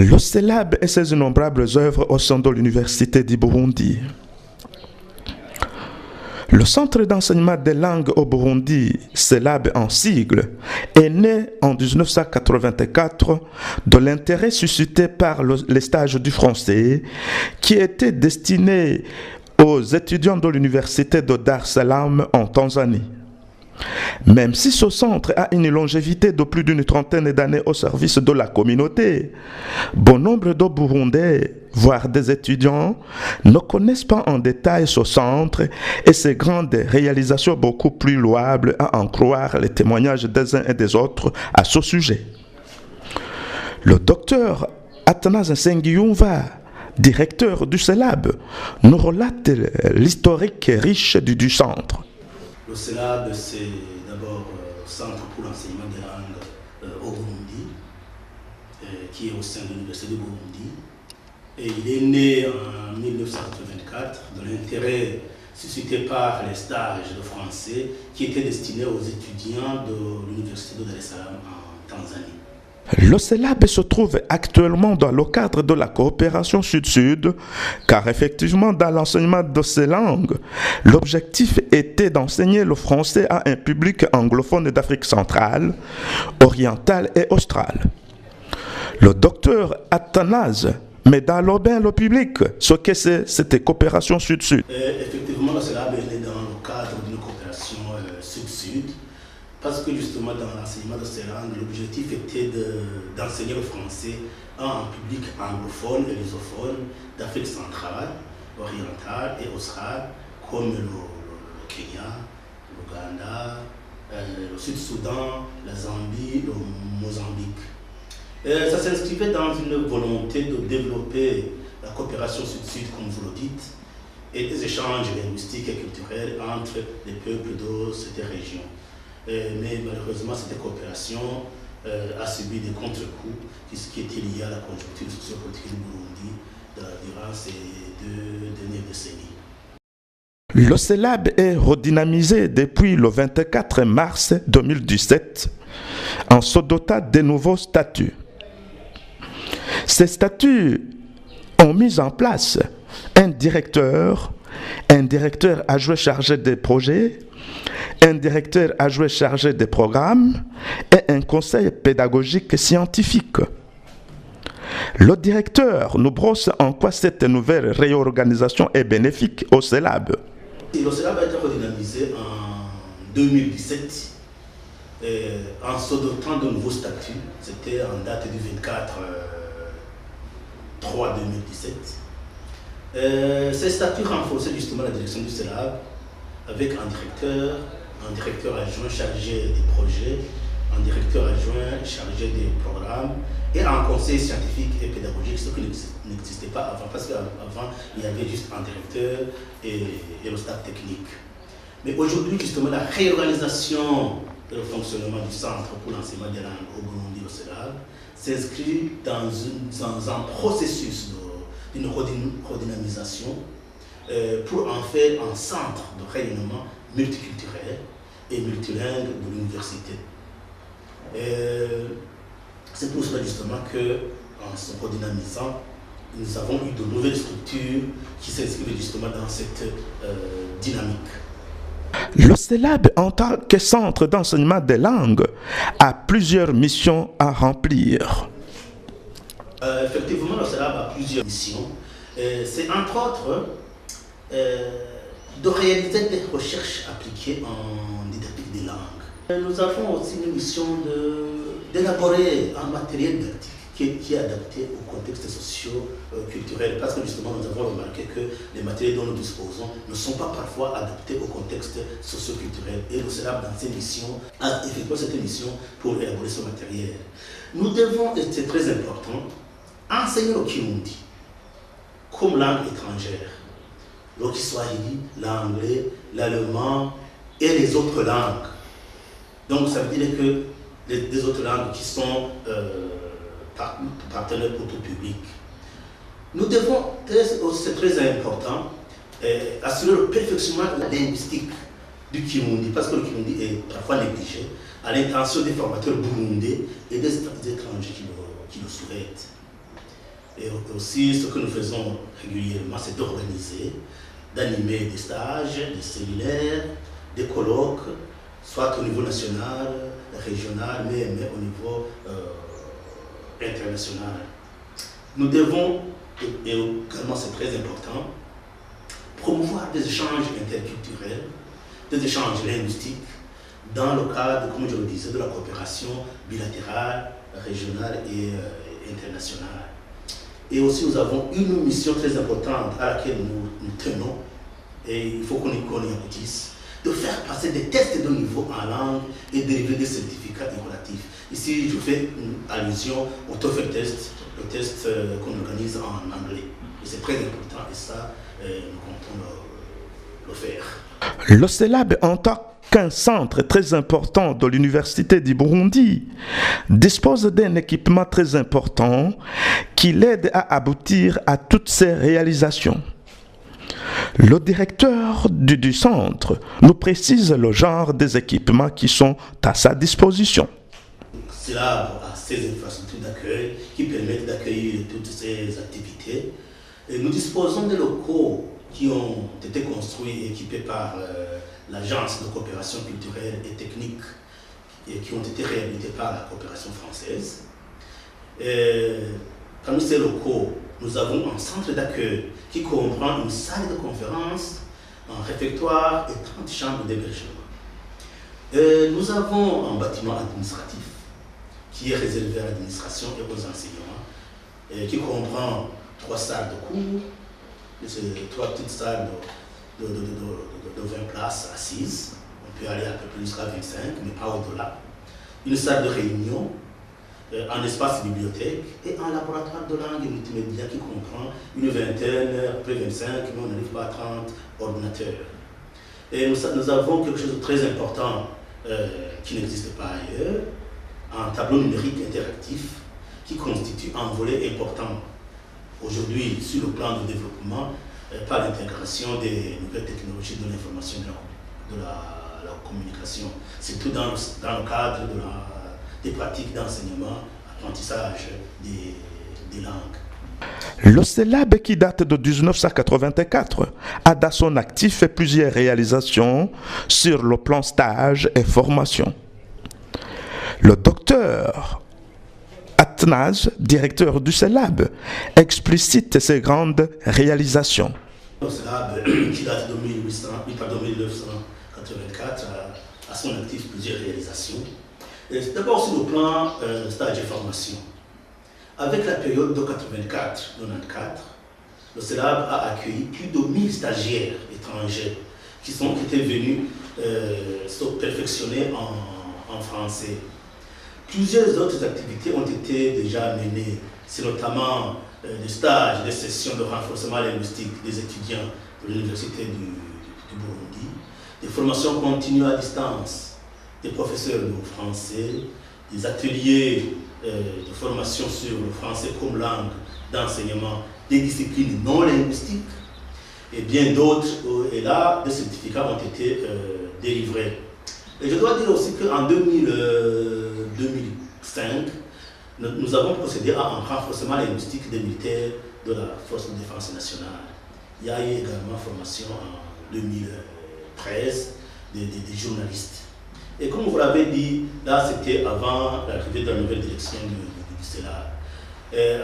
L'Ocellab et ses innombrables œuvres au sein de l'Université du Burundi. Le Centre d'enseignement des langues au Burundi, CELAB en sigle, est né en 1984 de l'intérêt suscité par les stages du français qui étaient destinés aux étudiants de l'Université de Dar es Salaam en Tanzanie. Même si ce centre a une longévité de plus d'une trentaine d'années au service de la communauté, bon nombre de Burundais, voire des étudiants, ne connaissent pas en détail ce centre et ses grandes réalisations beaucoup plus louables à en croire les témoignages des uns et des autres à ce sujet. Le docteur Athanase Nsengiyumva, directeur du CELAB, nous relate l'historique riche du centre. Le CELAB, c'est d'abord Centre pour l'enseignement des langues au Burundi, qui est au sein de l'Université du Burundi. Et il est né en 1984 de l'intérêt suscité par les stages de français qui étaient destinés aux étudiants de l'Université de Dar es Salaam en Tanzanie. L'Ocellab se trouve actuellement dans le cadre de la coopération Sud-Sud, car effectivement dans l'enseignement de ces langues, l'objectif était d'enseigner le français à un public anglophone d'Afrique centrale, orientale et australe. Le docteur Athanase met dans le bain le public ce que c'est cette coopération Sud-Sud. Effectivement, l'Ocellab est né dans le cadre d'une coopération Sud-Sud. Parce que justement dans l'enseignement de ces langues, l'objectif était d'enseigner le français à un public anglophone et lusophone d'Afrique centrale, orientale et australe, comme le Kenya, l'Ouganda, le Sud-Soudan, la Zambie, le Mozambique. Ça s'inscrivait dans une volonté de développer la coopération Sud-Sud, comme vous le dites, et des échanges linguistiques et culturels entre les peuples de cette région. Mais malheureusement, cette coopération a subi des contre-coups qui étaient liés à la conjoncture sociopolitique du Burundi durant ces 2 dernières décennies. L'Ocellab est redynamisé depuis le 24 mars 2017 en se dotant de nouveaux statuts. Ces statuts ont mis en place un directeur adjoint chargé des projets, un directeur adjoint chargé des programmes et un conseil pédagogique scientifique. Le directeur nous brosse en quoi cette nouvelle réorganisation est bénéfique au CELAB. Le CELAB a été redynamisé en 2017 en se dotant de nouveaux statuts. C'était en date du 24/3/2017. Ces statuts renforçaient justement la direction du CELAB avec un directeur adjoint chargé des projets, un directeur adjoint chargé des programmes et un conseil scientifique et pédagogique, ce qui n'existait pas avant, parce qu'avant il y avait juste un directeur et le staff technique. Mais aujourd'hui, justement, la réorganisation et le fonctionnement du Centre pour l'enseignement des langues au Burundi, au CELAB, s'inscrit dans un processus d'une redynamisation pour en faire un centre de rayonnement multiculturel et multilingue de l'université. C'est pour cela justement qu'en se redynamisant, nous avons eu de nouvelles structures qui s'inscrivent justement dans cette dynamique. Le CELAB, en tant que centre d'enseignement des langues, a plusieurs missions à remplir. Effectivement, le CELAB a plusieurs missions. C'est entre autres de réaliser des recherches appliquées en didactique des langues. Nous avons aussi une mission d'élaborer un matériel didactique qui est adapté au contexte socio-culturel, parce que justement nous avons remarqué que les matériels dont nous disposons ne sont pas parfois adaptés au contexte socio-culturel. Et le CELAB, dans ses missions, a effectué cette mission pour élaborer ce matériel. Nous devons, et c'est très important, enseigner le Kirundi comme langue étrangère. Le Kiswahili, l'anglais, l'allemand et les autres langues. Donc ça veut dire que les autres langues qui sont partenaires pour tout public. Nous devons, c'est très important, assurer le perfectionnement linguistique du Kirundi, parce que le Kirundi est parfois négligé, à l'intention des formateurs burundais et des étrangers qui le souhaitent. Et aussi, ce que nous faisons régulièrement, c'est d'organiser, d'animer des stages, des séminaires, des colloques, soit au niveau national, régional, mais au niveau international. Nous devons, et également c'est très important, promouvoir des échanges interculturels, des échanges linguistiques, dans le cadre, comme je le disais, de la coopération bilatérale, régionale et internationale. Et aussi, nous avons une mission très importante à laquelle nous tenons, et il faut qu'on y aboutisse, de faire passer des tests de niveau en langue et dériver des certificats relatifs. Ici, je fais une allusion au TOEFL test, le test qu'on organise en anglais. Et c'est très important, et ça, nous comptons le faire. Le CELAB, en tant qu'un centre très important de l'Université du Burundi, dispose d'un équipement très important qui l'aide à aboutir à toutes ces réalisations. Le directeur du centre nous précise le genre des équipements qui sont à sa disposition. Cela a ces infrastructures d'accueil qui permettent d'accueillir toutes ces activités. Et nous disposons de locaux qui ont été construits et équipés par l'Agence de coopération culturelle et technique et qui ont été réhabilités par la coopération française. Parmi ces locaux, nous avons un centre d'accueil qui comprend une salle de conférence, un réfectoire et 30 chambres d'hébergement. Nous avons un bâtiment administratif qui est réservé à l'administration et aux enseignants, qui comprend 3 salles de cours, 3 petites salles de 20 places assises. On peut aller à peu plus jusqu'à 25, mais pas au-delà. Une salle de réunion, un espace bibliothèque et un laboratoire de langue et multimédia qui comprend une vingtaine, après 25, mais on n'arrive pas à 30 ordinateurs. Et nous avons quelque chose de très important qui n'existe pas ailleurs, un tableau numérique interactif qui constitue un volet important aujourd'hui sur le plan de développement par l'intégration des nouvelles technologies de l'information et de la communication, surtout dans le cadre des pratiques d'enseignement, apprentissage des langues. Le CELAB, qui date de 1984, a dans son actif fait plusieurs réalisations sur le plan stage et formation. Le docteur Atnaz, directeur du CELAB, explicite ses grandes réalisations. Le CELAB, qui date de 1984, a son actif plusieurs réalisations. D'abord sur le plan stage et formation. Avec la période de 84-94, le CELAB a accueilli plus de 1000 stagiaires étrangers qui étaient venus se perfectionner en français. Plusieurs autres activités ont été déjà menées. C'est notamment des stages, des sessions de renforcement linguistique des étudiants de l'Université du Burundi, des formations continues à distance des professeurs de français, des ateliers de formation sur le français comme langue d'enseignement des disciplines non linguistiques et bien d'autres. Et là, des certificats ont été délivrés. Et je dois dire aussi qu'en 2005, nous avons procédé à un renforcement linguistique des militaires de la Force de défense nationale. Il y a eu également formation en 2013 des journalistes. Et comme vous l'avez dit, là c'était avant l'arrivée de la nouvelle direction du CELAB.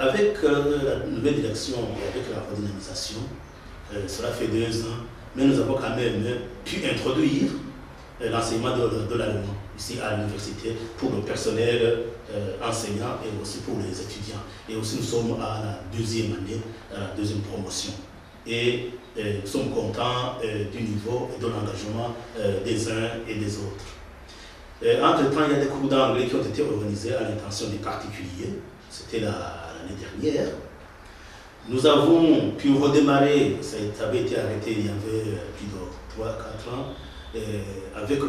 Avec la nouvelle direction et avec la redynamisation, cela fait 2 ans, mais nous avons quand même pu introduire l'enseignement de l'allemand ici à l'université pour le personnel enseignant et aussi pour les étudiants. Et aussi nous sommes à la 2e année, à la 2e promotion. Et nous sommes contents du niveau et de l'engagement des uns et des autres. Entre-temps, il y a des cours d'anglais qui ont été organisés à l'intention des particuliers. C'était l'année dernière. Nous avons pu redémarrer, ça avait été arrêté il y avait plus de 3-4 ans, avec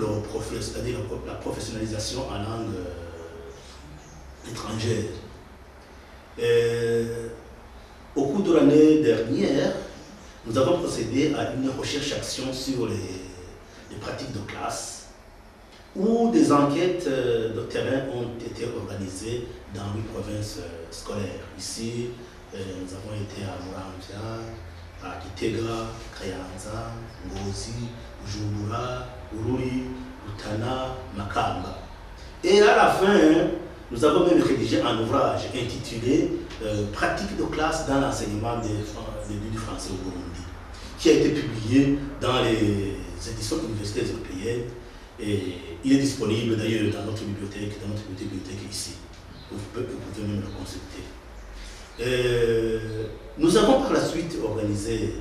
c'est-à-dire la professionnalisation en langue étrangère. Au cours de l'année dernière, nous avons procédé à une recherche-action sur les pratiques de classe, où des enquêtes de terrain ont été organisées dans 8 provinces scolaires. Ici, Nous avons été à Muramvya, à Gitega, Kayanza, Ngozi, Bujumbura, Bururi, Rutana, Makamba. Et à la fin, nous avons même rédigé un ouvrage intitulé Pratique de classe dans l'enseignement du français au Burundi, qui a été publié dans les éditions universitaires européennes. Et il est disponible d'ailleurs dans notre bibliothèque ici. Vous pouvez même le consulter. Nous avons par la suite organisé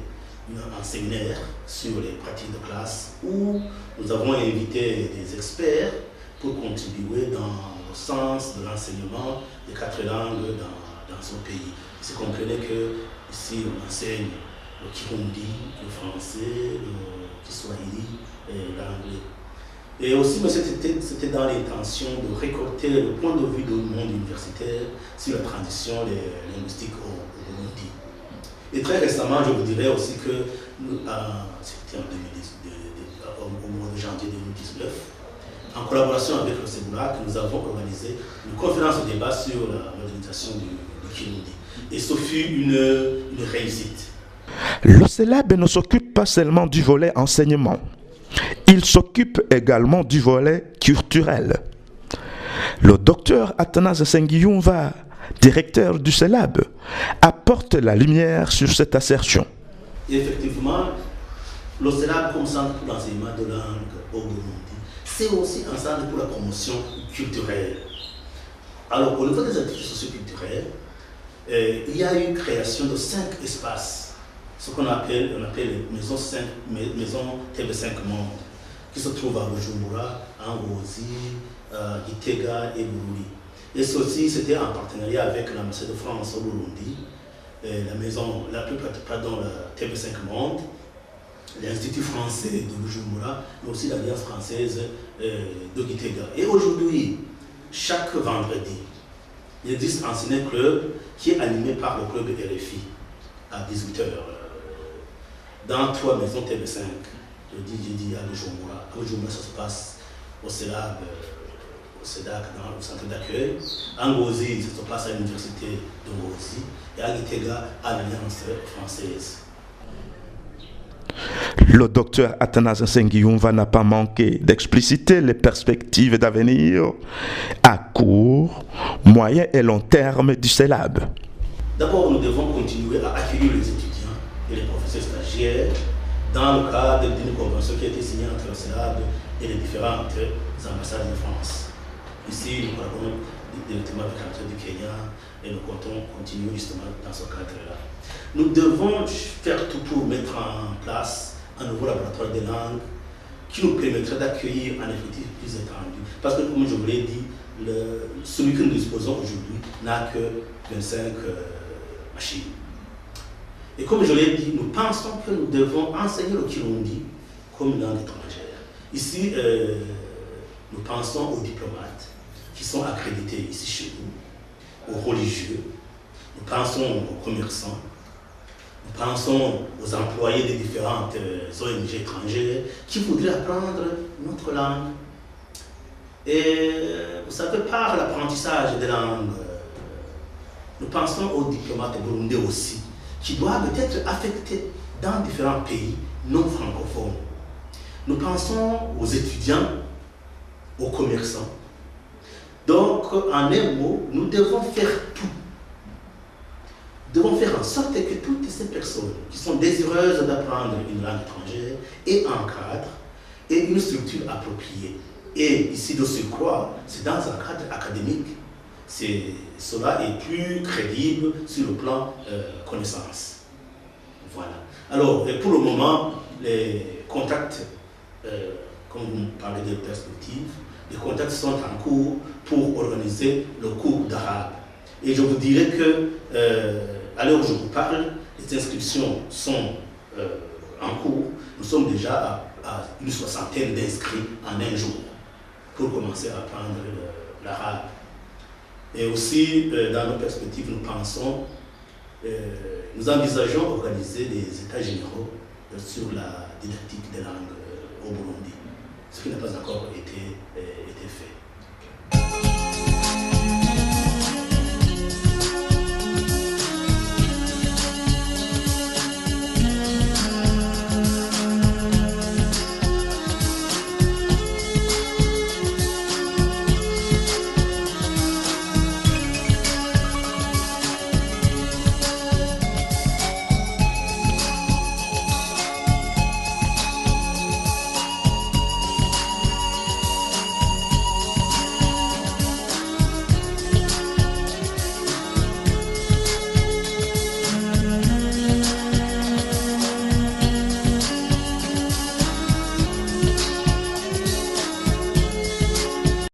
un séminaire sur les pratiques de classe où nous avons invité des experts pour contribuer dans le sens de l'enseignement des 4 langues dans son pays. C'est comprenez que ici on enseigne le kirundi, le français, le kiswahili et l'anglais. Et aussi, mais c'était dans l'intention de récolter le point de vue du monde universitaire sur la transition linguistique au Burundi. Et très récemment, je vous dirais aussi que c'était au mois de janvier 2019, en collaboration avec le CEBULAC, nous avons organisé une conférence de débat sur la modernisation du Kirundi. Et ce fut une réussite. Le CELAB ne s'occupe pas seulement du volet enseignement. Il s'occupe également du volet culturel. Le docteur Athanase Nsengiyumva, directeur du CELAB, apporte la lumière sur cette assertion. Et effectivement, le CELAB comme centre pour l'enseignement de langue au Burundi, c'est aussi un centre pour la promotion culturelle. Alors, au niveau des activités socioculturelles, il y a eu création de 5 espaces, ce qu'on appelle les maisons TV5 Monde, qui se trouvent à Bujumbura, à Ngozi, Gitega et Bururi. Et ceci, c'était en partenariat avec l'ambassade de France au Burundi, la TV5 Monde, l'Institut français de Bujumbura, mais aussi l'Alliance française de Gitega. Et aujourd'hui, chaque vendredi, il existe un ciné-club qui est animé par le club RFI à 18h dans 3 maisons TV5. Je dis à Bujumbura. À Bujumbura, ça se passe au CELAB, au CEDAC, dans le centre d'accueil. À Ngozi, ça se passe à l'université de Ngozi. Et à Gitega, à l'Alliance française. Le docteur Athanase Nsengiyumva n'a pas manqué d'expliciter les perspectives d'avenir à court, moyen et long terme du CELAB. D'abord, nous devons continuer à accueillir les étudiants et les professeurs stagiaires dans le cadre d'une convention qui a été signée entre le CELAB et les différentes ambassades de France. Ici, nous collaborons directement avec l'ambassade du Kenya et nous comptons continuer justement dans ce cadre-là. Nous devons faire tout pour mettre en place un nouveau laboratoire des langues qui nous permettra d'accueillir un effectif plus étendu. Parce que, comme je vous l'ai dit, celui que nous disposons aujourd'hui n'a que 25 machines. Et comme je l'ai dit, nous pensons que nous devons enseigner le Kirundi comme une langue étrangère. Ici, nous pensons aux diplomates qui sont accrédités ici chez nous, aux religieux, nous pensons aux commerçants, nous pensons aux employés des différentes ONG étrangères qui voudraient apprendre notre langue. Et vous savez, par l'apprentissage des langues, nous pensons aux diplomates burundais aussi, qui doivent être affectés dans différents pays non francophones. Nous pensons aux étudiants, aux commerçants. Donc, en un mot, nous devons faire tout. Nous devons faire en sorte que toutes ces personnes qui sont désireuses d'apprendre une langue étrangère aient un cadre et une structure appropriée. Et ici, de surcroît, c'est dans un cadre académique. Cela est plus crédible sur le plan connaissance. Voilà. Alors, pour le moment, les contacts, comme vous parlez de perspectives, les contacts sont en cours pour organiser le cours d'arabe. Et je vous dirais que, à l'heure où je vous parle, les inscriptions sont en cours. Nous sommes déjà à une 60aine d'inscrits en un jour pour commencer à apprendre l'arabe. Et aussi, dans nos perspectives, nous pensons, nous envisageons d'organiser des états généraux sur la didactique des langues au Burundi, ce qui n'a pas encore été